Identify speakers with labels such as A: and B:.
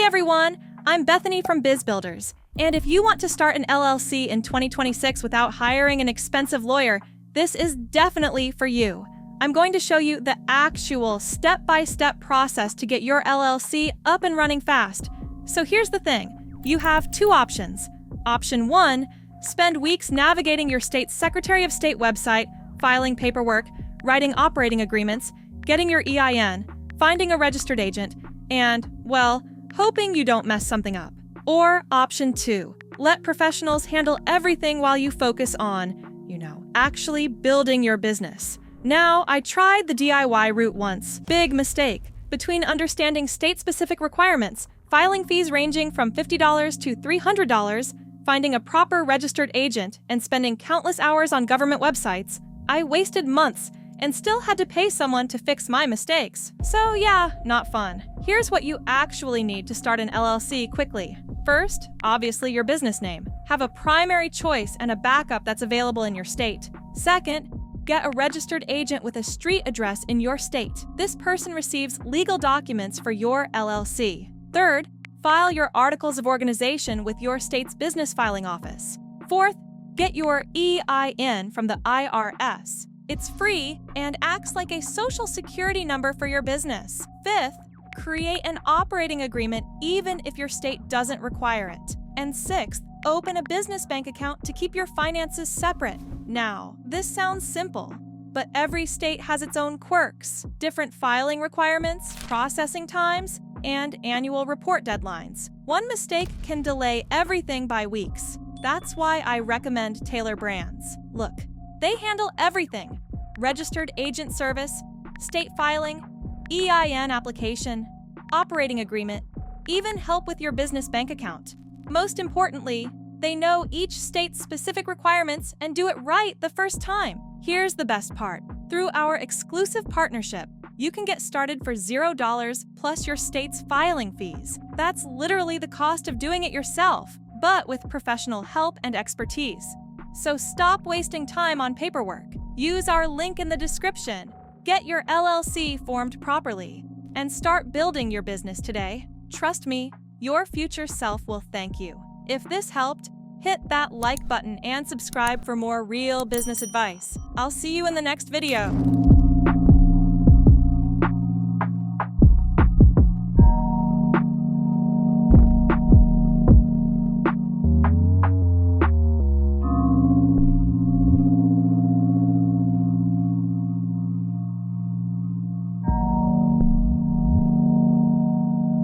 A: everyone, I'm Bethany from Biz Builders, and if you want to start an LLC in 2026 without hiring an expensive lawyer, this is definitely for you. I'm going to show you the actual step-by-step process to get your LLC up and running fast. So here's the thing, you have two options. Option 1, spend weeks navigating your state's Secretary of State website, filing paperwork, writing operating agreements, getting your EIN, finding a registered agent, and, well, hoping you don't mess something up. Or Option 2, let professionals handle everything while you focus on, actually building your business. Now, I tried the DIY route once. Big mistake. Between understanding state-specific requirements, filing fees ranging from $50 to $300, finding a proper registered agent, and spending countless hours on government websites, I wasted months and still had to pay someone to fix my mistakes. So yeah, not fun. Here's what you actually need to start an LLC quickly. First, obviously your business name. Have a primary choice and a backup that's available in your state. Second, get a registered agent with a street address in your state. This person receives legal documents for your LLC. Third, file your articles of organization with your state's business filing office. Fourth, get your EIN from the IRS. It's free and acts like a social security number for your business. Fifth, create an operating agreement even if your state doesn't require it. And sixth, open a business bank account to keep your finances separate. Now, this sounds simple, but every state has its own quirks, different filing requirements, processing times, and annual report deadlines. One mistake can delay everything by weeks. That's why I recommend Taylor Brands. Look, they handle everything: registered agent service, state filing, EIN application, operating agreement, even help with your business bank account. Most importantly, they know each state's specific requirements and do it right the first time. Here's the best part. Through our exclusive partnership, you can get started for $0 plus your state's filing fees. That's literally the cost of doing it yourself, but with professional help and expertise. So stop wasting time on paperwork. Use our link in the description. Get your LLC formed properly and start building your business today. Trust me, your future self will thank you. If this helped, hit that like button and subscribe for more real business advice. I'll see you in the next video.